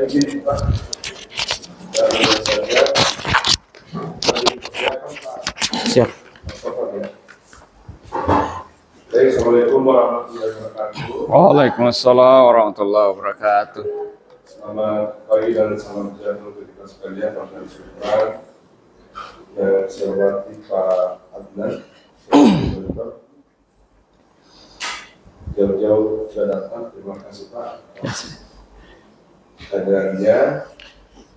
izin Pak, dan saja dipersiapkan Pak. Siap. Assalamualaikum warahmatullahi wabarakatuh. Waalaikumsalam warahmatullahi wabarakatuh. Selamat pagi dan salam sejahtera untuk kita sekalian, Pak Syukur. Dan saya hormati Pak Adnan, jauh-jauh sudah datang, terima kasih Pak kehadirannya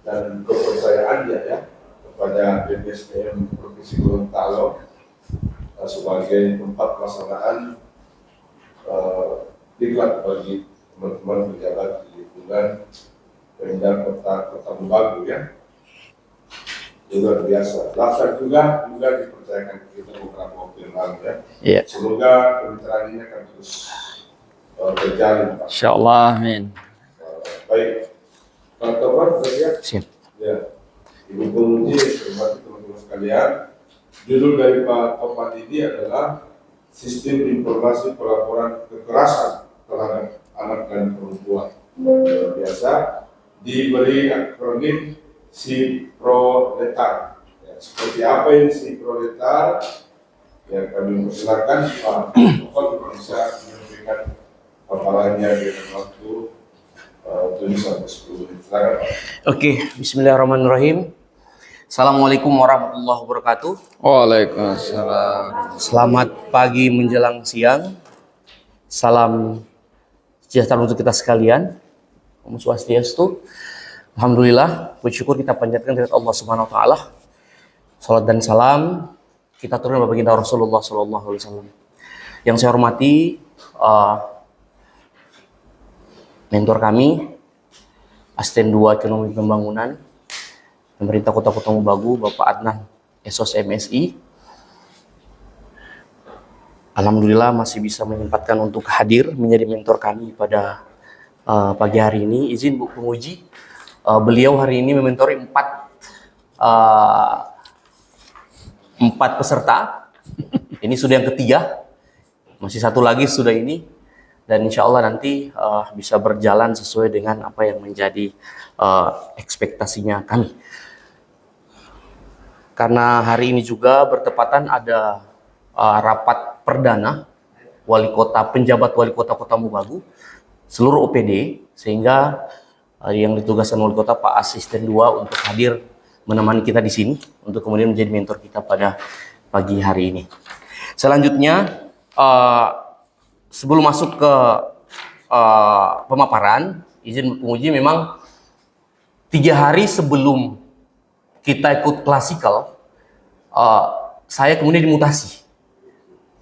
dan kepercayaannya ya kepada BPSDM Provinsi Gorontalo sebagai tempat pelaksanaan diklat bagi teman-teman pejabat di lingkungan Pemda Kota Tubagu ya. Luar biasa. Daftar juga dipercayakan ke kita beberapa waktu yang lalu ya. Iya. Semoga pembicaraan ini akan terus berjalan Pak. Insyaallah, amin. Baik. Pak Topan, siap. Siap. Ya. Ibu penguji, hormati teman-teman sekalian. Judul dari Pak Topan ini adalah Sistem Informasi Pelaporan Kekerasan terhadap Anak dan Perempuan. Luar biasa. Diberi akronim SIPROLETAR. Ya, seperti apa ini SIPROLETAR? Ya, kami persilakan Pak Topan bisa menyampaikan paparannya dengan waktu 7-10 menit. Silakan Pak. Oke, bismillahirrahmanirrahim. Assalamualaikum warahmatullahi wabarakatuh. Waalaikumsalam. Selamat pagi menjelang siang. Salam sejahtera untuk kita sekalian. Om Swastiastu. Alhamdulillah, bersyukur kita panjatkan kepada Allah Subhanahu wa taala. Salat dan salam kita turunkan kepada baginda Rasulullah sallallahu alaihi wasallam. Yang saya hormati mentor kami, Asisten 2 Ekonomi Pembangunan Pemerintah Kota Tubagu, Bapak Adnan Esos MSI. Alhamdulillah masih bisa menyempatkan untuk hadir menjadi mentor kami pada pagi hari ini. Izin Bu Penguji, beliau hari ini mementori 4 peserta. Ini sudah yang ketiga, masih satu lagi sudah ini, dan insya Allah nanti bisa berjalan sesuai dengan apa yang menjadi ekspektasinya kami. Karena hari ini juga bertepatan ada rapat perdana penjabat wali kota Kota Tubagu seluruh OPD, sehingga yang ditugaskan wali kota Pak Asisten 2 untuk hadir menemani kita di sini untuk kemudian menjadi mentor kita pada pagi hari ini. Selanjutnya, sebelum masuk ke pemaparan, izin penguji, memang 3 hari sebelum kita ikut klasikal, saya kemudian dimutasi.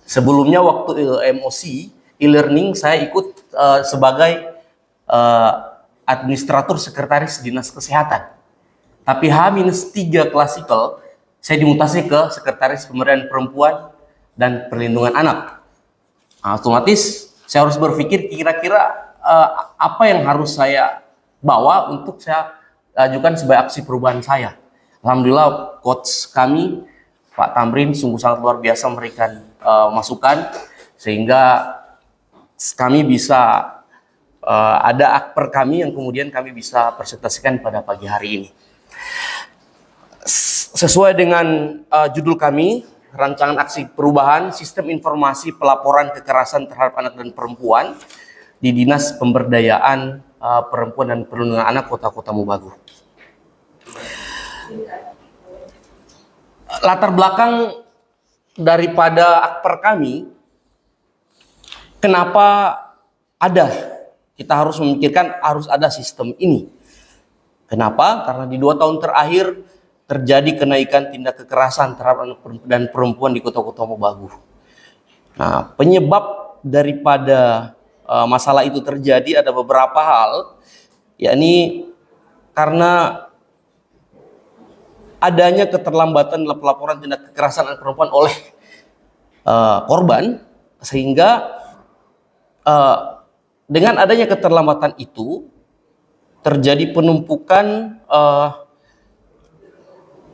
Sebelumnya waktu MOC, e-learning, saya ikut sebagai administrator sekretaris Dinas Kesehatan. Tapi H-3 klasikal, saya dimutasi ke sekretaris Pemberdayaan Perempuan dan Perlindungan Anak. Otomatis saya harus berpikir kira-kira apa yang harus saya bawa untuk saya ajukan sebagai aksi perubahan saya. Alhamdulillah coach kami Pak Tamrin sungguh sangat luar biasa memberikan masukan sehingga kami bisa ada akper kami yang kemudian kami bisa presentasikan pada pagi hari ini. Sesuai dengan judul kami, rancangan aksi perubahan sistem informasi pelaporan kekerasan terhadap anak dan perempuan di Dinas Pemberdayaan Perempuan dan Perlindungan Anak Kota Tubagu. Latar belakang daripada akper kami, kenapa kita harus memikirkan harus ada sistem ini. Kenapa? Karena di 2 tahun terakhir terjadi kenaikan tindak kekerasan terhadap anak dan perempuan di Kota Tubagu. Nah, penyebab daripada masalah itu terjadi ada beberapa hal, yakni karena adanya keterlambatan pelaporan tindak kekerasan anak perempuan oleh korban, sehingga dengan adanya keterlambatan itu terjadi penumpukan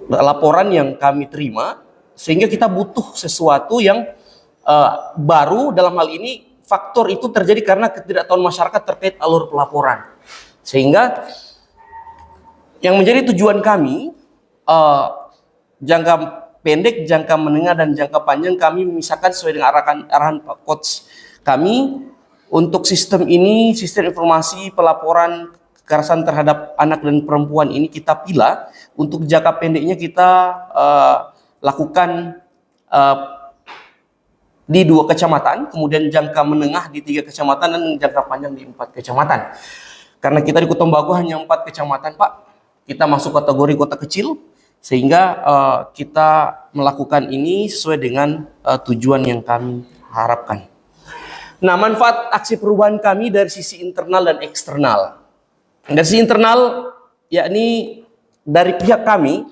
laporan yang kami terima, sehingga kita butuh sesuatu yang baru. Dalam hal ini faktor itu terjadi karena ketidaktahuan masyarakat terkait alur pelaporan, sehingga Yang menjadi tujuan kami, jangka pendek, jangka menengah, dan jangka panjang kami memisahkan sesuai dengan arahan Pak Coach kami. Untuk sistem ini, sistem informasi pelaporan kekerasan terhadap anak dan perempuan ini kita pilah. Untuk jangka pendeknya kita lakukan di 2 kecamatan, kemudian jangka menengah di 3 kecamatan, dan jangka panjang di 4 kecamatan. Karena kita di Kota Tembago hanya 4 kecamatan, Pak, kita masuk kategori kota kecil, sehingga kita melakukan ini sesuai dengan tujuan yang kami harapkan. Nah, manfaat aksi perubahan kami dari sisi internal dan eksternal. Dari sisi internal, yakni dari pihak kami,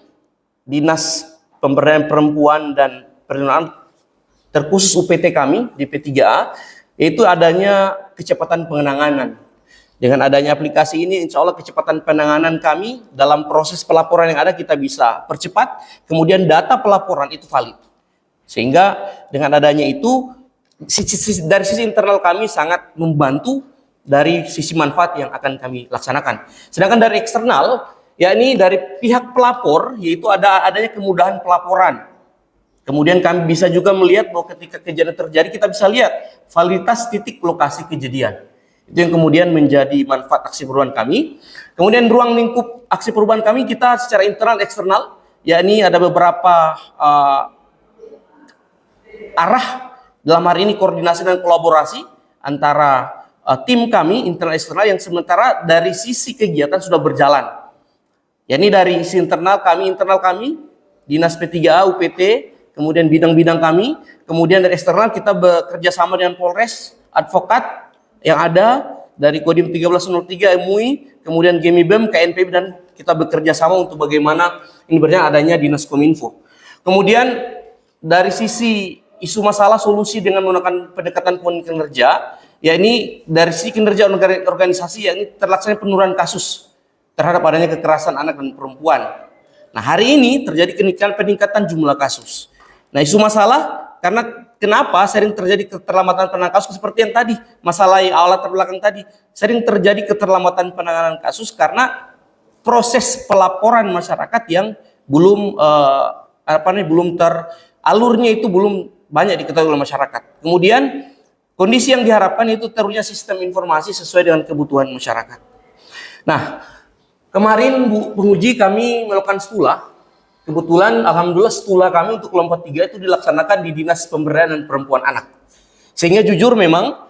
Dinas Pemberdayaan Perempuan dan Perlindungan Anak, terkhusus UPT kami di P3A, yaitu adanya kecepatan penanganan. Dengan adanya aplikasi ini, insya Allah kecepatan penanganan kami dalam proses pelaporan yang ada kita bisa percepat, kemudian data pelaporan itu valid. Sehingga dengan adanya itu, dari sisi internal kami sangat membantu dari sisi manfaat yang akan kami laksanakan. Sedangkan dari eksternal, yakni dari pihak pelapor, yaitu adanya kemudahan pelaporan. Kemudian kami bisa juga melihat bahwa ketika kejadian terjadi, kita bisa lihat validitas titik lokasi kejadian. Itu yang kemudian menjadi manfaat aksi perubahan kami. Kemudian ruang lingkup aksi perubahan kami, kita secara internal eksternal, yakni ada beberapa arah. Dalam hari ini koordinasi dan kolaborasi antara tim kami internal eksternal, yang sementara dari sisi kegiatan sudah berjalan. Yakni dari sisi internal kami Dinas P3A, UPT, kemudian bidang-bidang kami, kemudian dari eksternal kita bekerja sama dengan Polres, advokat yang ada dari Kodim 1303 MUI, kemudian GMIBEM, KNPB, dan kita bekerja sama untuk bagaimana ini berjalan adanya Dinas Kominfo. Kemudian dari sisi isu masalah solusi dengan menggunakan pendekatan kinerja, yakni dari sisi kinerja organisasi, yakni terlaksana penurunan kasus terhadap adanya kekerasan anak dan perempuan. Nah, hari ini terjadi peningkatan jumlah kasus. Nah, isu masalah karena kenapa sering terjadi keterlambatan penanganan kasus seperti yang tadi, masalah yang awal terbelakang tadi, sering terjadi keterlambatan penanganan kasus karena proses pelaporan masyarakat yang belum alurnya itu belum banyak diketahui oleh masyarakat. Kemudian kondisi yang diharapkan itu terwujudnya sistem informasi sesuai dengan kebutuhan masyarakat. Nah, kemarin penguji kami melakukan stula. Kebetulan alhamdulillah stula kami untuk kelompok 3 itu dilaksanakan di Dinas Pemberdayaan dan Perempuan Anak. Sehingga jujur memang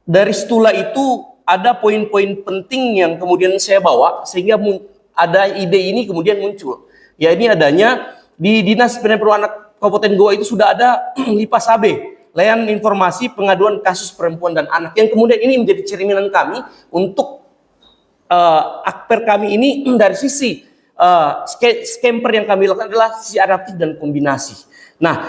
dari stula itu ada poin-poin penting yang kemudian saya bawa sehingga ada ide ini kemudian muncul. Ya, ini adanya di Dinas Pemberdayaan Perempuan Anak Kabupaten Goa itu sudah ada LIPAS-AB, layanan informasi pengaduan kasus perempuan dan anak, yang kemudian ini menjadi cerminan kami untuk akper kami ini dari sisi scamper yang kami lakukan adalah sisi adaptif dan kombinasi. Nah,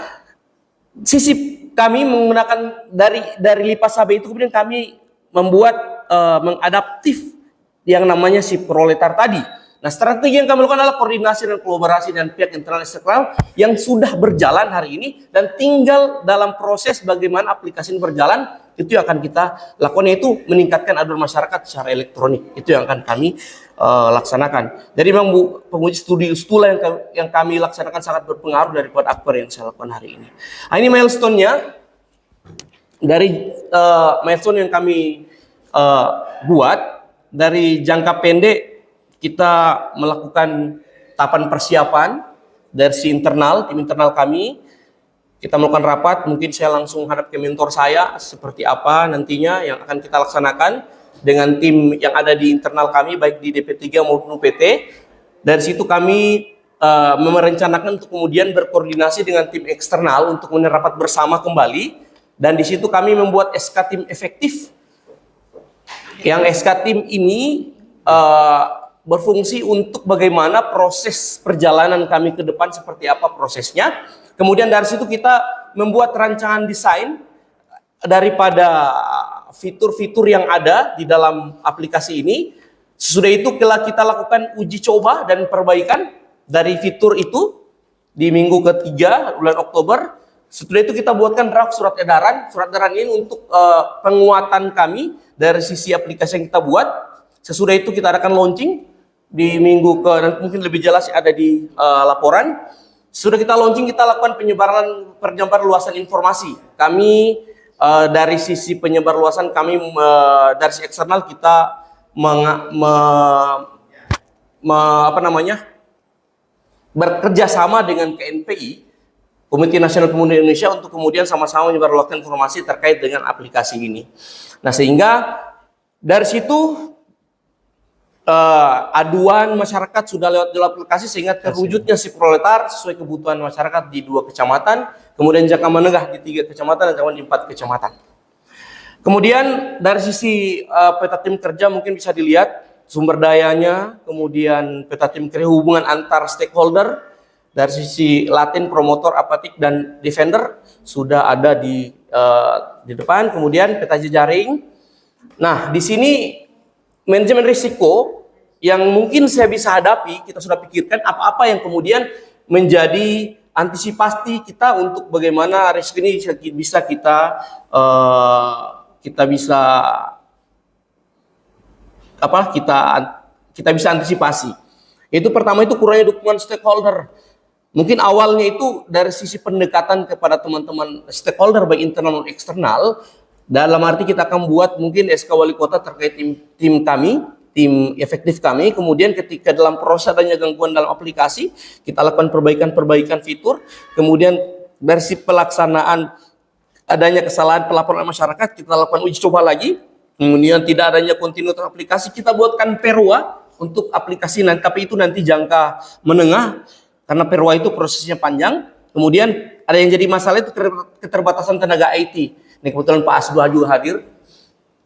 sisi kami menggunakan dari LIPAS-AB itu kemudian kami membuat mengadaptif yang namanya si proletar tadi. Nah, strategi yang kami lakukan adalah koordinasi dan kolaborasi dengan pihak internal eksternal yang sudah berjalan hari ini dan tinggal dalam proses bagaimana aplikasi ini berjalan. Itu yang akan kita lakukan, yaitu meningkatkan aduan masyarakat secara elektronik. Itu yang akan kami laksanakan. Jadi memang penguji studi stula yang kami laksanakan sangat berpengaruh daripada akper yang saya lakukan hari ini. Nah, ini milestone-nya. Dari milestone yang kami buat dari jangka pendek, kita melakukan tahapan persiapan dari si internal, tim internal kami. Kita melakukan rapat, mungkin saya langsung hadap ke mentor saya seperti apa nantinya yang akan kita laksanakan dengan tim yang ada di internal kami, baik di DP3 maupun UPT. Dari situ kami merencanakan untuk kemudian berkoordinasi dengan tim eksternal untuk rapat bersama kembali. Dan di situ kami membuat SK tim efektif. Yang SK tim ini berfungsi untuk bagaimana proses perjalanan kami ke depan seperti apa prosesnya. Kemudian dari situ kita membuat rancangan desain daripada fitur-fitur yang ada di dalam aplikasi ini. Sesudah itu kita lakukan uji coba dan perbaikan dari fitur itu di minggu ketiga bulan Oktober. Setelah itu kita buatkan draft surat edaran. Surat edaran ini untuk penguatan kami dari sisi aplikasi yang kita buat. Sesudah itu kita adakan launching. di minggu ke dan mungkin lebih jelas ada di laporan. Sudah kita launching, kita lakukan penyebar luasan informasi. Kami dari sisi penyebar luasan kami dari sisi eksternal kita bekerja sama dengan KNPI, Komite Nasional Pemuda Indonesia, untuk kemudian sama-sama menyebarluaskan informasi terkait dengan aplikasi ini. Nah, sehingga dari situ aduan masyarakat sudah lewat jalur aplikasi sehingga terwujudnya si proletar sesuai kebutuhan masyarakat di 2 kecamatan, kemudian jangka menengah di 3 kecamatan dan di 4 kecamatan. Kemudian dari sisi peta tim kerja mungkin bisa dilihat sumber dayanya, kemudian peta tim kerja, hubungan antar stakeholder dari sisi latin, promotor, apatik, dan defender sudah ada di depan. Kemudian peta jejaring. Nah, di sini manajemen risiko yang mungkin saya bisa hadapi, kita sudah pikirkan apa-apa yang kemudian menjadi antisipasi kita untuk bagaimana risiko ini bisa kita bisa antisipasi. Itu pertama, itu kurangnya dukungan stakeholder. Mungkin awalnya itu dari sisi pendekatan kepada teman-teman stakeholder baik internal maupun eksternal. Dalam arti kita akan buat mungkin SK Wali Kota terkait tim kami, tim efektif kami. Kemudian ketika dalam proses adanya gangguan dalam aplikasi, kita lakukan perbaikan fitur. Kemudian dari sisi pelaksanaan adanya kesalahan pelaporan masyarakat, kita lakukan uji coba lagi. Kemudian tidak adanya kontinuitas aplikasi, kita buatkan perwa untuk aplikasi nanti, tapi itu nanti jangka menengah karena perwa itu prosesnya panjang. Kemudian ada yang jadi masalah itu keterbatasan tenaga IT. Ini kebetulan Pak Asdua juga hadir.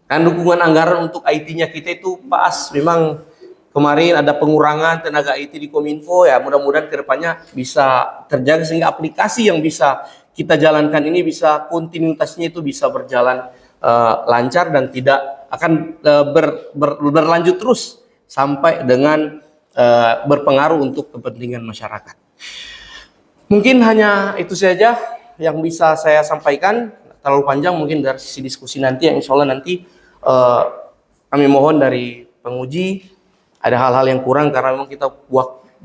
Kan dukungan anggaran untuk IT-nya kita itu pas. Memang kemarin ada pengurangan tenaga IT di Kominfo, ya mudah-mudahan kedepannya bisa terjaga sehingga aplikasi yang bisa kita jalankan ini bisa kontinuitasnya itu bisa berjalan lancar dan tidak akan berlanjut terus sampai dengan berpengaruh untuk kepentingan masyarakat. Mungkin hanya itu saja yang bisa saya sampaikan. Terlalu panjang mungkin dari sisi diskusi nanti yang insya Allah nanti kami mohon dari penguji ada hal-hal yang kurang karena memang kita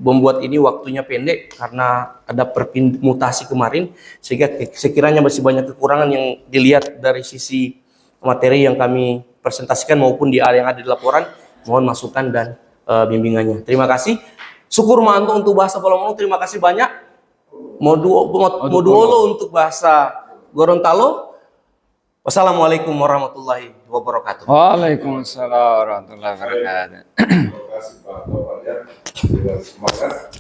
membuat ini waktunya pendek karena ada mutasi kemarin, sehingga sekiranya masih banyak kekurangan yang dilihat dari sisi materi yang kami presentasikan maupun yang ada di laporan, mohon masukan dan bimbingannya. Terima kasih. Syukur mantu untuk bahasa Polomong, terima kasih banyak. Moduolo untuk bahasa Gorontalo. Wassalamualaikum warahmatullahi wabarakatuh. Waalaikumsalam warahmatullahi wabarakatuh. Terima kasih Pak Topan ya, dengan semangat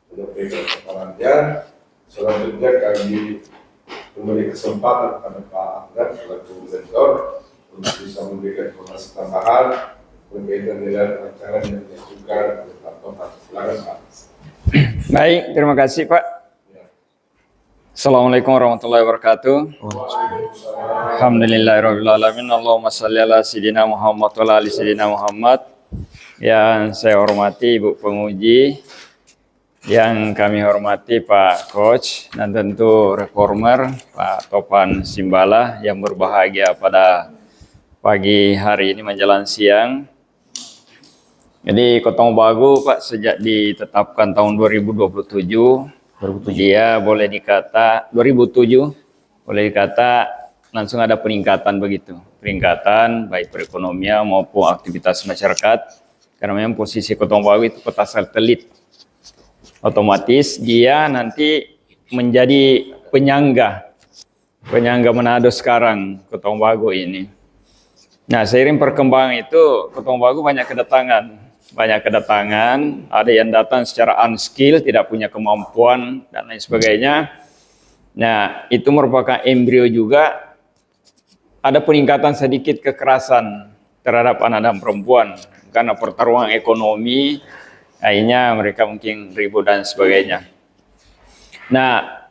sudah berikan keterangan. Selanjutnya kami memberi kesempatan kepada Pak Ahmad selaku mentor untuk bisa memberikan informasi tambahan berkaitan dengan acara yang diajukan oleh Pak Topan. Silakan Pak. Baik, terima kasih Pak. Assalamualaikum warahmatullahi wabarakatuh. Alhamdulillahirrahmanirrahim. Allahumma salli ala Sayyidina Muhammad wa ala ali Sayyidina Muhammad. Yang saya hormati Ibu Penguji, yang kami hormati Pak Coach, dan tentu reformer Pak Topan Simbala yang berbahagia pada pagi hari ini menjelang siang. Jadi Kota Mobagu Pak sejak ditetapkan tahun 2027, dia boleh dikata 2007 boleh dikata langsung ada peningkatan begitu, peningkatan baik perekonomian maupun aktivitas masyarakat karena memang posisi Kota Mobagu itu kota satelit, otomatis dia nanti menjadi penyangga Manado sekarang Kota Mobagu ini. Nah, seiring perkembangan itu Kota Mobagu banyak kedatangan, ada yang datang secara unskill, tidak punya kemampuan dan lain sebagainya. Nah, itu merupakan embrio juga ada peningkatan sedikit kekerasan terhadap anak dan perempuan karena pertarungan ekonomi, akhirnya mereka mungkin ribut dan sebagainya. Nah,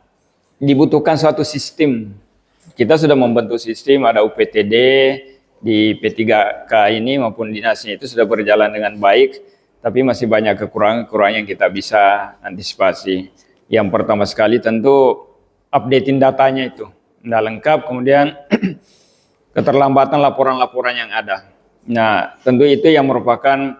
dibutuhkan suatu sistem. Kita sudah membentuk sistem, ada UPTD di P3K ini maupun dinasnya itu sudah berjalan dengan baik, tapi masih banyak kekurangan yang kita bisa antisipasi. Yang pertama sekali tentu updating datanya itu tidak lengkap, kemudian keterlambatan laporan-laporan yang ada. Nah, tentu itu yang merupakan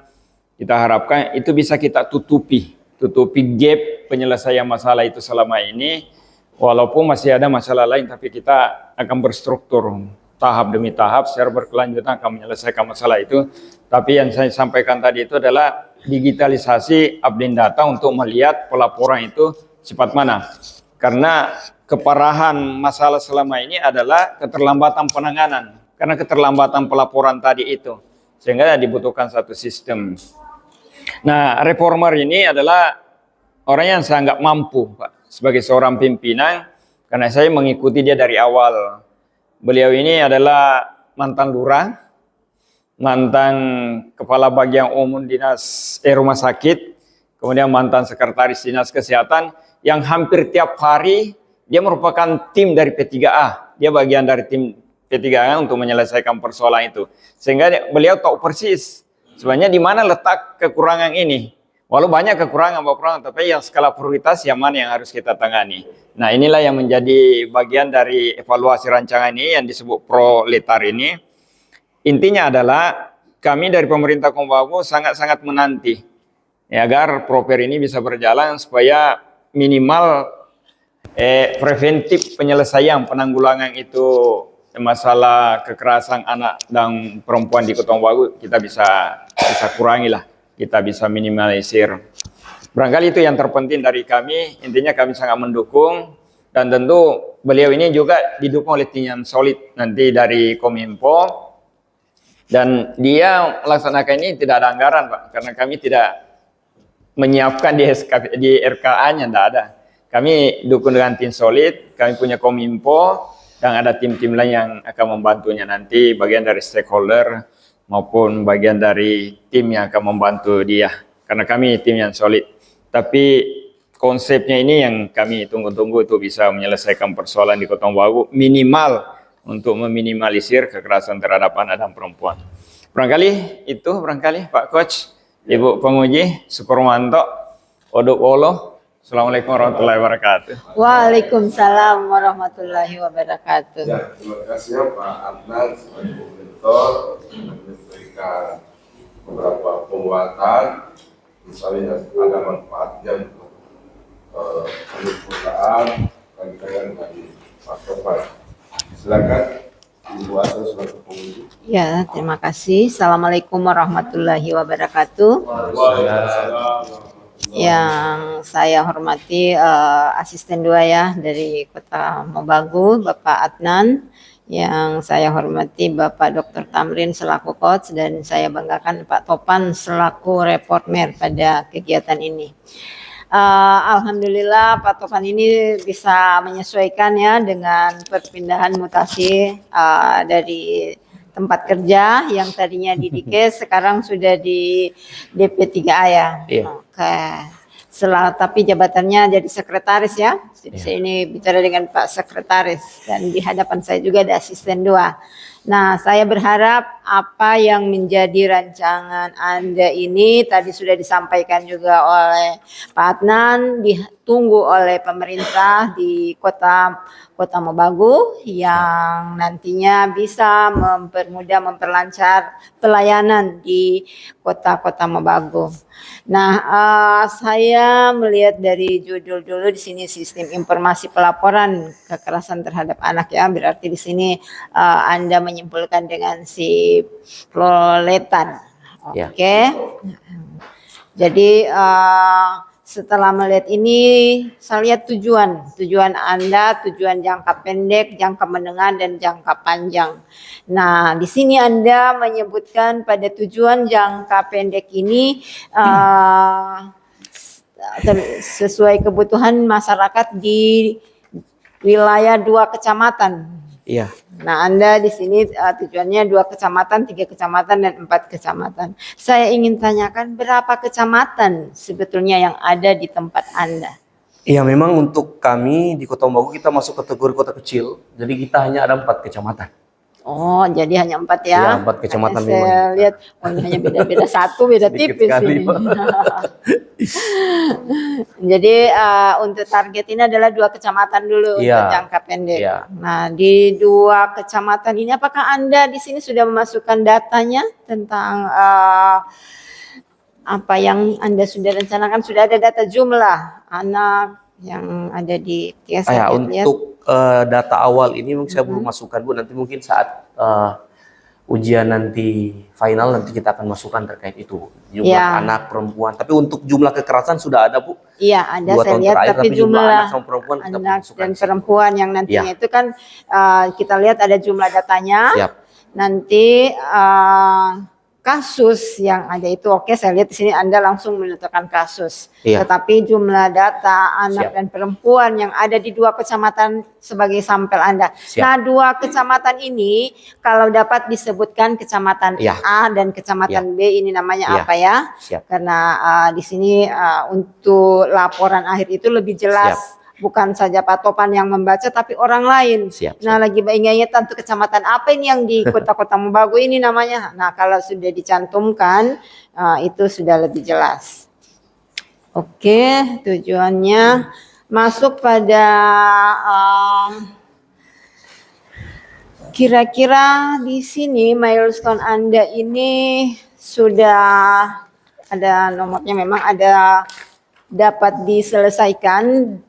Kita harapkan itu bisa kita tutupi gap penyelesaian masalah itu selama ini. Walaupun masih ada masalah lain, tapi kita akan berstruktur tahap demi tahap secara berkelanjutan akan menyelesaikan masalah itu. Tapi yang saya sampaikan tadi itu adalah digitalisasi update data untuk melihat pelaporan itu cepat mana. Karena keparahan masalah selama ini adalah keterlambatan penanganan. Karena keterlambatan pelaporan tadi itu. Sehingga dibutuhkan satu sistem. Nah, reformer ini adalah orang yang sangat mampu, Pak. Sebagai seorang pimpinan, karena saya mengikuti dia dari awal. Beliau ini adalah mantan lurah, mantan kepala bagian umum dinas rumah sakit, kemudian mantan sekretaris dinas kesehatan, yang hampir tiap hari dia merupakan tim dari P3A. Dia bagian dari tim P3A untuk menyelesaikan persoalan itu. Sehingga beliau tahu persis sebenarnya di mana letak kekurangan ini. Walau banyak kekurangan, tapi yang skala prioritas yang mana yang harus kita tangani. Nah, inilah yang menjadi bagian dari evaluasi rancangan ini yang disebut proletar ini. Intinya adalah kami dari pemerintah Kombagu sangat-sangat menanti ya, agar proper ini bisa berjalan supaya minimal preventif penyelesaian penanggulangan itu masalah kekerasan anak dan perempuan di Kota Kombagu kita bisa kurangi lah. Kita bisa minimalisir. Barangkali itu yang terpenting dari kami. Intinya kami sangat mendukung. Dan tentu beliau ini juga didukung oleh tim yang solid nanti dari Kominfo. Dan dia melaksanakan ini tidak ada anggaran, Pak. Karena kami tidak menyiapkan di RKA-nya, tidak ada. Kami dukung dengan tim solid. Kami punya Kominfo. Dan ada tim-tim lain yang akan membantunya nanti. Bagian dari stakeholder maupun bagian dari tim yang akan membantu dia. Karena kami tim yang solid. Tapi konsepnya ini yang kami tunggu-tunggu itu bisa menyelesaikan persoalan di Kota Kombagu minimal untuk meminimalisir kekerasan terhadap anak dan perempuan. Barangkali Pak Coach, Ibu Penguji, Suparmanto, Odok Wolo. Assalamualaikum warahmatullahi wabarakatuh. Waalaikumsalam warahmatullahi wabarakatuh. Ya, terima kasih ya Pak Adnan sebagai koordinator memberikan beberapa penguatan, misalnya ada manfaatnya untuk perusahaan dan dari Pak Topan. Silakan Ibu Asal selaku pengunjung. Ya, terima kasih. Assalamualaikum warahmatullahi wabarakatuh. Yang saya hormati asisten 2 ya dari Kota Mobagu, Bapak Adnan. Yang saya hormati Bapak Dr. Tamrin selaku coach, dan saya banggakan Pak Topan selaku reporter pada kegiatan ini. Alhamdulillah Pak Topan ini bisa menyesuaikan ya dengan perpindahan mutasi dari tempat kerja yang tadinya di Dikes sekarang sudah di DP3A ya. Iya. Oke. Tapi jabatannya jadi sekretaris ya. Jadi saya ini bicara dengan Pak Sekretaris dan di hadapan saya juga ada asisten 2. Nah, saya berharap apa yang menjadi rancangan Anda ini tadi sudah disampaikan juga oleh Pak Adnan, ditunggu oleh pemerintah di Kota Mobagu yang nantinya bisa mempermudah, memperlancar pelayanan di Kota Mobagu. Nah, saya melihat dari judul dulu di sini sistem informasi pelaporan kekerasan terhadap anak ya, berarti di sini Anda menyimpulkan dengan si proletar. Ya. Oke. Jadi setelah melihat ini, saya lihat tujuan Anda, tujuan jangka pendek, jangka menengah, dan jangka panjang. Nah, di sini Anda menyebutkan pada tujuan jangka pendek ini sesuai kebutuhan masyarakat di wilayah 2 kecamatan. Iya. Nah, Anda di sini tujuannya 2 kecamatan, 3 kecamatan, dan 4 kecamatan. Saya ingin tanyakan berapa kecamatan sebetulnya yang ada di tempat Anda? Iya, memang untuk kami di Kota Mobagu kita masuk kategori kota kecil, jadi kita hanya ada 4 kecamatan. Oh, jadi hanya 4 ya? Iya, 4 kecamatan Saya memang. lihat, oh ini hanya beda-beda 1, beda Sedikit tipis sekali, ini. Pak. Jadi untuk target ini adalah 2 kecamatan dulu Iya. untuk jangka pendek. Iya. Nah, di 2 kecamatan ini apakah Anda di sini sudah memasukkan datanya tentang apa yang Anda sudah rencanakan? Sudah ada data jumlah anak yang ada di TIA? Ya, untuk data awal ini saya belum masukkan Bu, nanti mungkin saat ujian nanti final nanti kita akan masukkan terkait itu jumlah Ya. anak perempuan. Tapi untuk jumlah kekerasan sudah ada Bu. Iya, ada 2 saya tahun lihat, terakhir, tapi jumlah anak sama perempuan kita anak masukkan dan di situ. perempuan yang nantinya itu kan kita lihat ada jumlah datanya. Siap. Nanti kasus yang ada itu oke, saya lihat di sini Anda langsung menentukan kasus. Iya. Tetapi jumlah data anak Siap. dan perempuan yang ada di 2 kecamatan sebagai sampel Anda. Siap. Nah, 2 kecamatan ini kalau dapat disebutkan kecamatan Iya. A dan kecamatan B ini namanya Iya. apa ya? Siap. Karena di sini untuk laporan akhir itu lebih jelas. Bukan saja Pak Topan yang membaca, tapi orang lain. Siap, Nah, lagi ingat tentu kecamatan apa ini yang di kota-kota Mobagu ini namanya. Nah, kalau sudah dicantumkan, itu sudah lebih jelas. Oke, tujuannya masuk pada kira-kira di sini milestone Anda ini sudah ada nomornya, memang ada dapat diselesaikan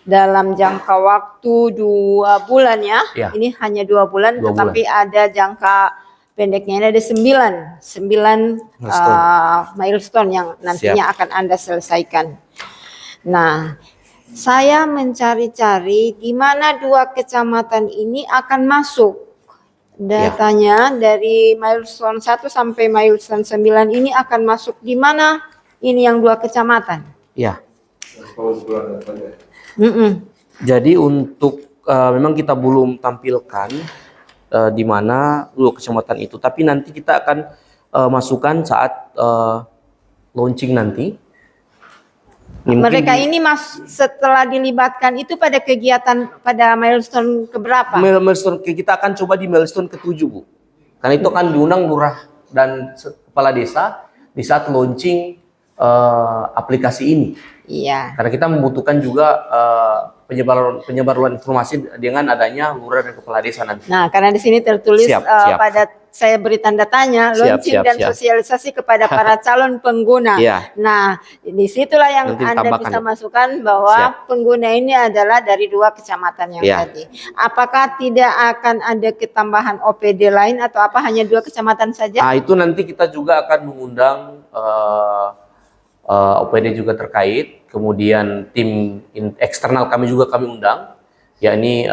dalam jangka waktu 2 bulan ya. Ya. Ini hanya 2 bulan, 2 tetapi ada jangka pendeknya, ini ada 9 milestone yang nantinya akan Anda selesaikan. Nah, saya mencari-cari di mana 2 kecamatan ini akan masuk. Datanya dari milestone 1 sampai milestone 9 ini akan masuk di mana? Ini yang 2 kecamatan. Ya. Pengumpulan datanya. Jadi untuk memang kita belum tampilkan di mana 2 kecamatan itu, tapi nanti kita akan masukkan saat launching nanti. Mereka ini setelah dilibatkan itu pada kegiatan pada milestone keberapa? Milestone kita akan coba di milestone ke-7 Bu. Karena itu akan diundang lurah dan kepala desa di saat launching aplikasi ini. Iya. Karena kita membutuhkan juga penyebaran informasi dengan adanya lurah dan kepala desa nanti. Nah, karena di sini tertulis Siap. pada saya beri tanda tanya, launching dan sosialisasi kepada para calon pengguna. Iya. Nah, disitulah yang Nanti Anda ditambahkan, bisa ya. masukkan bahwa pengguna ini adalah dari 2 kecamatan yang Iya. tadi. Apakah tidak akan ada ketambahan OPD lain atau apa, hanya 2 kecamatan saja? Nah, itu nanti kita juga akan mengundang OPD juga terkait, kemudian tim eksternal kami juga kami undang, yakni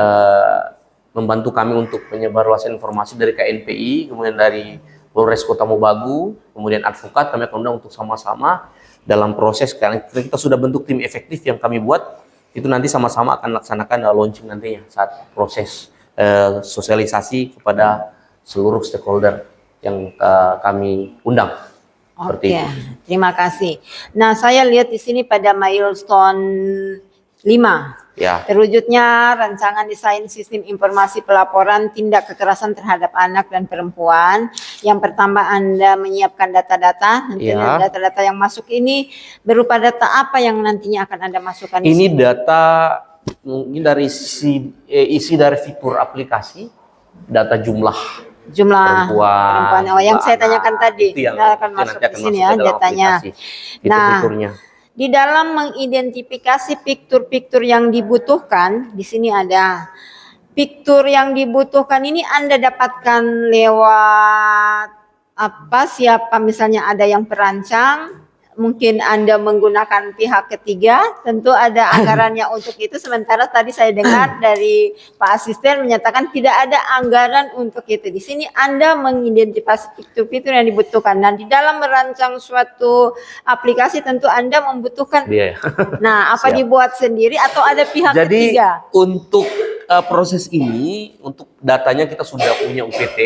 membantu kami untuk penyebarluasan informasi dari KNPI, kemudian dari Polres Kota Mobagu, kemudian advokat kami akan undang untuk sama-sama dalam proses, karena kita sudah bentuk tim efektif yang kami buat, itu nanti sama-sama akan laksanakan launching nantinya saat proses sosialisasi kepada seluruh stakeholder yang kami undang. Oke, terima kasih. Nah, saya lihat di sini pada milestone 5. Ya. Terwujudnya rancangan desain sistem informasi pelaporan tindak kekerasan terhadap anak dan perempuan. Yang pertama, Anda menyiapkan data-data. Nantinya data-data yang masuk ini berupa data apa yang nantinya akan Anda masukkan di Ini sini? data mungkin dari isi dari fitur aplikasi, data jumlah perempuan, Oh, yang saya tanyakan tadi, itu yang akan masuk di sini ya datanya. Nah, di dalam mengidentifikasi piktur-piktur yang dibutuhkan, di sini ada piktur yang dibutuhkan ini Anda dapatkan lewat apa? Siapa, misalnya ada yang perancang, mungkin Anda menggunakan pihak ketiga, tentu ada anggarannya untuk itu. Sementara tadi saya dengar dari Pak Asisten menyatakan tidak ada anggaran untuk itu. Di sini Anda mengidentifikasi fitur-fitur yang dibutuhkan. Dan di dalam merancang suatu aplikasi tentu Anda membutuhkan. Nah, apa dibuat sendiri atau ada pihak ketiga? Jadi untuk proses ini, untuk datanya kita sudah punya UPT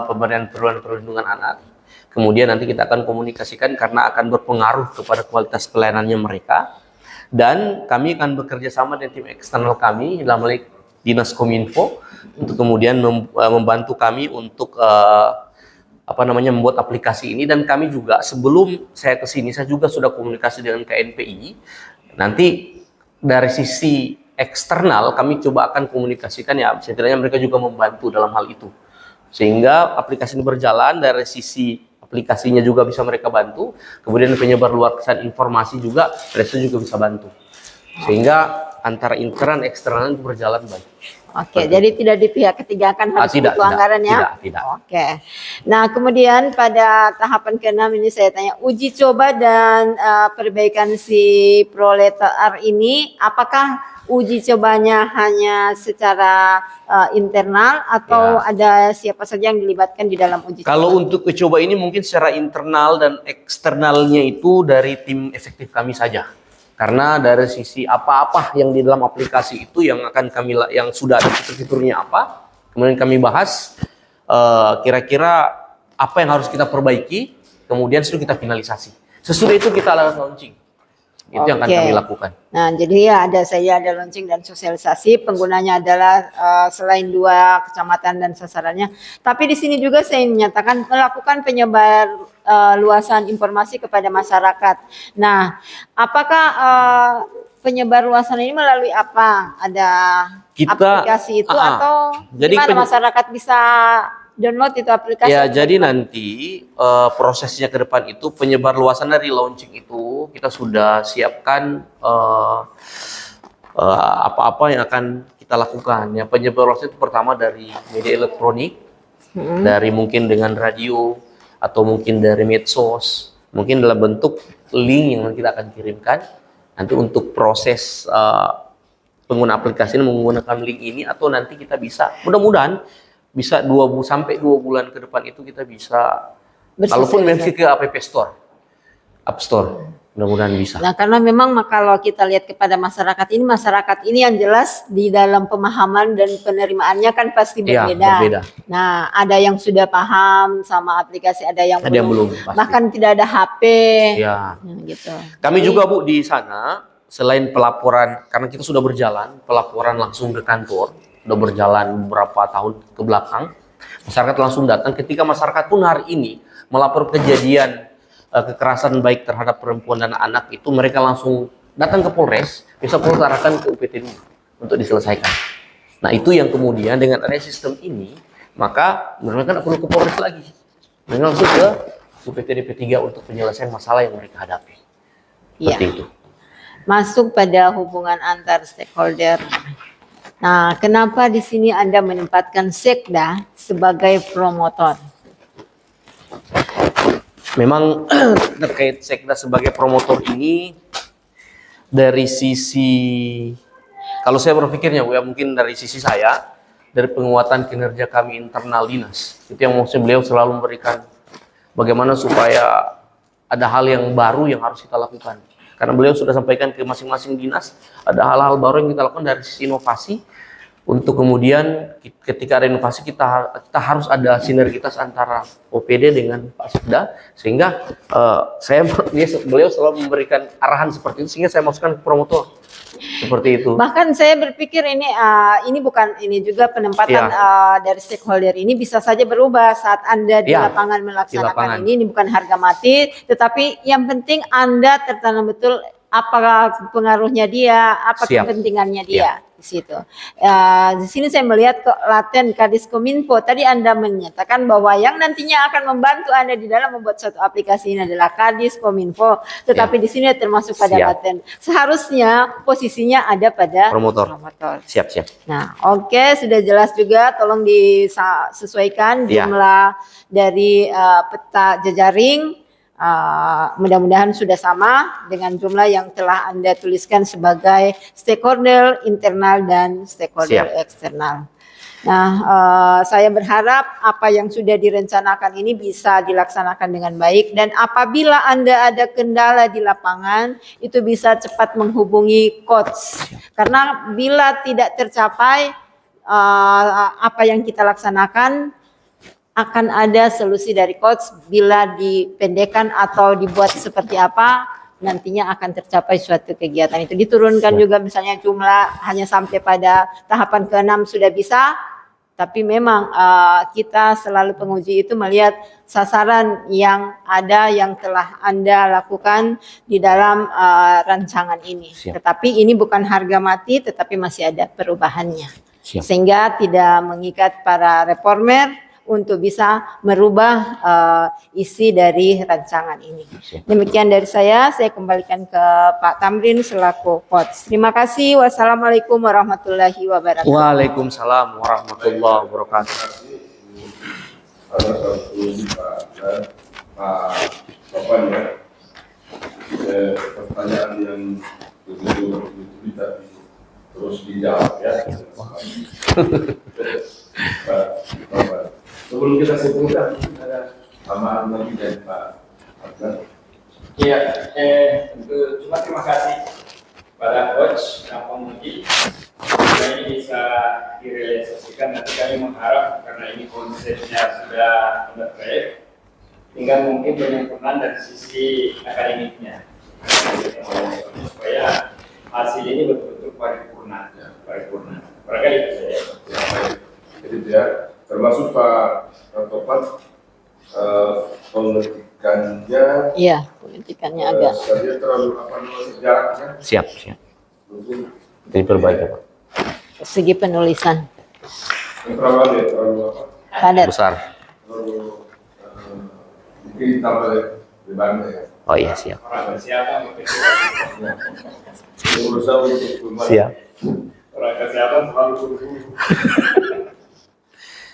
pemberian perlindungan anak. Kemudian nanti kita akan komunikasikan karena akan berpengaruh kepada kualitas pelayanannya mereka. Dan kami akan bekerja sama dengan tim eksternal kami dalam hal Dinas Kominfo untuk kemudian membantu kami untuk membuat aplikasi ini. Dan kami juga sebelum saya ke sini saya juga sudah komunikasi dengan KNPI. Nanti dari sisi eksternal kami coba akan komunikasikan ya, setidaknya mereka juga membantu dalam hal itu. Sehingga aplikasi ini berjalan dari sisi aplikasinya juga bisa mereka bantu, kemudian penyebarluasan informasi juga Resto juga bisa bantu, sehingga antara internal dan eksternal itu berjalan baik. Oke, jadi tidak di pihak ketiga kan harus Tidak, butuh anggaran ya? tidak. Oke. Nah, kemudian pada tahapan ke-6 ini saya tanya, uji coba dan perbaikan si Proletar ini, apakah uji cobanya hanya secara internal atau ada siapa saja yang dilibatkan di dalam uji coba? Kalau untuk uji coba ini mungkin secara internal dan eksternalnya itu dari tim efektif kami saja. Karena dari sisi apa-apa yang di dalam aplikasi itu yang akan yang sudah ada fitur-fiturnya apa, kemudian kami bahas kira-kira apa yang harus kita perbaiki, kemudian sudah kita finalisasi. Sesudah itu kita launching. Itu yang akan kami lakukan. Nah, jadi ya ada launching dan sosialisasi. Penggunanya adalah selain 2 kecamatan dan sasarannya. Tapi di sini juga saya menyatakan melakukan penyebar luasan informasi kepada masyarakat. Nah, apakah penyebar luasan ini melalui apa? Ada aplikasi itu atau jadi gimana masyarakat bisa download itu aplikasi? Ya, jadi nanti prosesnya ke depan itu penyebar luasan dari launching itu kita sudah siapkan apa-apa yang akan kita lakukan. Yang penyebar luasan itu pertama dari media elektronik, dari mungkin dengan radio atau mungkin dari medsos, mungkin dalam bentuk link yang kita akan kirimkan. Nanti untuk proses pengguna aplikasi ini menggunakan link ini atau nanti kita bisa mudah-mudahan bisa 2 sampai 2 bulan ke depan itu kita bisa, kalaupun memang ke App Store, App Store, mudah-mudahan bisa. Nah, karena memang kalau kita lihat kepada masyarakat ini yang jelas di dalam pemahaman dan penerimaannya kan pasti berbeda. Berbeda. Nah, ada yang sudah paham sama aplikasi, ada yang belum. Pasti. Bahkan tidak ada HP. Ya. Nah, gitu. Kami juga Bu di sana selain pelaporan, karena kita sudah berjalan pelaporan langsung ke kantor. Udah berjalan beberapa tahun ke belakang, masyarakat langsung datang. Ketika masyarakat pun hari ini melapor kejadian kekerasan baik terhadap perempuan dan anak, itu mereka langsung datang ke Polres, bisa Polres arahkan ke UPT dulu untuk diselesaikan. Nah, itu yang kemudian dengan adanya sistem ini, maka mereka tidak perlu ke Polres lagi, mereka langsung ke UPT DP3 untuk penyelesaian masalah yang mereka hadapi. Seperti itu. Masuk pada hubungan antar stakeholder. Nah, kenapa di sini Anda menempatkan Sekda sebagai promotor? Memang terkait Sekda sebagai promotor ini dari sisi, kalau saya berpikirnya ya mungkin dari sisi saya, dari penguatan kinerja kami internal dinas, itu yang maksudnya beliau selalu memberikan bagaimana supaya ada hal yang baru yang harus kita lakukan. Karena beliau sudah sampaikan ke masing-masing dinas, ada hal-hal baru yang kita lakukan dari sisi inovasi, untuk kemudian ketika ada inovasi kita harus ada sinergitas antara OPD dengan Pak Sekda, sehingga beliau selalu memberikan arahan seperti itu, sehingga saya masukkan ke promotor seperti itu. Bahkan saya berpikir ini bukan ini juga penempatan dari stakeholder ini bisa saja berubah saat Anda di lapangan melaksanakan ini bukan harga mati, tetapi yang penting Anda tertanam betul apa pengaruhnya dia, apa kepentingannya dia di situ. Di sini saya melihat Laten Kadiskominfo tadi Anda menyatakan bahwa yang nantinya akan membantu Anda di dalam membuat suatu aplikasi ini adalah Kadiskominfo, tetapi di sini termasuk pada Laten. Seharusnya posisinya ada pada promotor. Siap. Nah, oke, sudah jelas juga. Tolong disesuaikan jumlah dari peta jejaring. Mudah-mudahan sudah sama dengan jumlah yang telah Anda tuliskan sebagai stakeholder internal dan stakeholder eksternal. Nah, saya berharap apa yang sudah direncanakan ini bisa dilaksanakan dengan baik, dan apabila Anda ada kendala di lapangan itu bisa cepat menghubungi coach. Karena bila tidak tercapai apa yang kita laksanakan, akan ada solusi dari coach bila dipendekkan atau dibuat seperti apa, nantinya akan tercapai suatu kegiatan itu. Diturunkan juga misalnya jumlah hanya sampai pada tahapan ke-6 sudah bisa, tapi memang kita selalu penguji itu melihat sasaran yang ada yang telah Anda lakukan di dalam rancangan ini. Tetapi ini bukan harga mati, tetapi masih ada perubahannya. Sehingga tidak mengikat para reformer untuk bisa merubah isi dari rancangan ini. Demikian dari saya kembalikan ke Pak Tamrin selaku coach. Terima kasih. Wassalamualaikum warahmatullahi wabarakatuh. Waalaikumsalam warahmatullahi wabarakatuh. Ada satu Pak dan Pak Topan ya. Pertanyaan yang begitu tapi terus dijawab ya. Pak Topan. Sebelum kita simpulkan, ada tambahan lagi dari Pak Adnan. Iya, cuma terima kasih pada coach dan pemuji. Karena ini bisa direalisasikan, nanti kami mengharap karena ini konsepnya sudah baik, tinggal mungkin penyempurnaan dari sisi akademiknya supaya hasil ini betul-betul paripurna. Barangkali itu saja. Jadi ya, termasuk Pak Topan pengertikannya. Iya, pengertikannya agak. Saya terlalu apa namanya jaraknya. Siap. Mungkin Diperbaiki, Pak. Segi penulisan terlalu apa? padat. Besar. Terlalu mungkin ditambah bebannya ya. Oh iya, siap. Orang kesehatan mungkin Berusaha untuk Siap. orang kesehatan selalu buru-buru.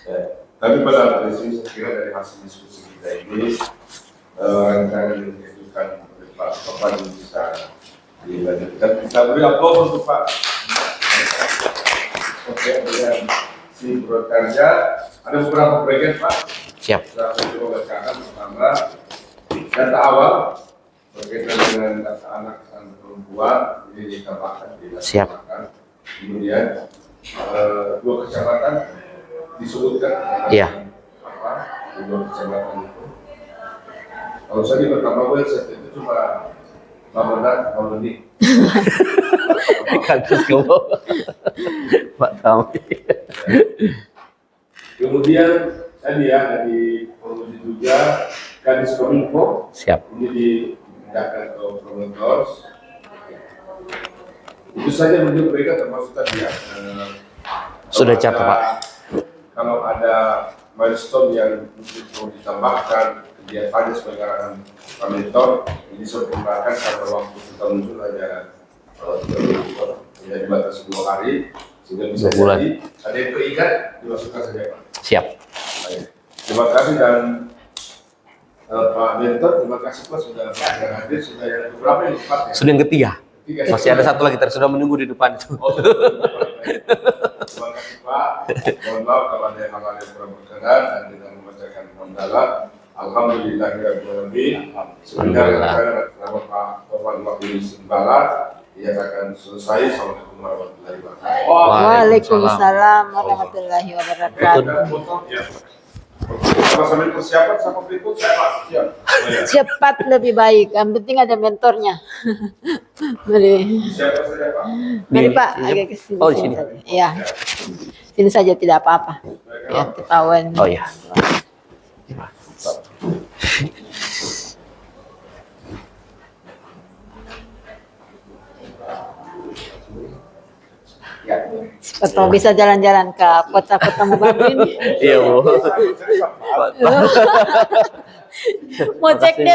Ya. Tapi pada prinsipnya saya kira dari hasil diskusi kita ini rancangan yang diajukan oleh Pak Topan bisa dilanjutkan. Kita beri aplaus untuk Pak. Oke, dengan si berkarya ada beberapa bagian Pak. Siap. Saya coba bacakan pertama data awal berkaitan dengan data anak dan perempuan ini ditambahkan. Siap. Kemudian dua kecamatan disebutkan Iya. apa di dua kecamatan itu. Kalau saya di pertama website itu cuma Bapak Maulidi. Kasus kamu. Pak Tamrin. Kemudian tadi ya dari Polisi juga Kadis Kominfo Siap. ini dipindahkan ke Promotor. Itu saja menurut mereka termasuk tadi ya. Sudah Kalau catat, ada- Pak. Kalau ada milestone yang mungkin perlu ditambahkan kegiatannya sebagai arahan Promotor ini disempurnakan karena waktu kita muncul hanya menjadi batas 2 hari sehingga bisa 2 bulan. jadi ada yang terikat dimasukkan saja Pak. Siap. Baik. Terima kasih dan Pak Mentor, terima kasih Pak sudah hadir, sudah yang beberapa yang cepat ya. Sudah yang ketiga. Tiga. Masih ada satu lagi, sudah menunggu di depan itu. Oh, sudah. Terima kasih Pak. Mohon maaf kalau ada hal-hal yang kurang berkenan dan dengan membacakan hamdalah. Alhamdulillahirobbilalamin. Sebenarnya nama Pak Topan Wakil Simbalat yang akan selesai. Assalamualaikum warahmatullahi wabarakatuh. Waalaikumsalam warahmatullahi wabarakatuh. Ya. Sama-sama persiapan sama berikut saya Pak. Siap. Oh, ya. Cepat lebih baik. Yang penting ada mentornya. Mari. Siapa saja Pak? Mari Di- Pak, di- agak ke sini. oh, di sini. saja. Iya. Sini saja tidak apa-apa. Ya, ketahuan. Oh iya. Atau bisa jalan-jalan ke kota-kota Mubarak ini. Iya, Bu. Mau cek deh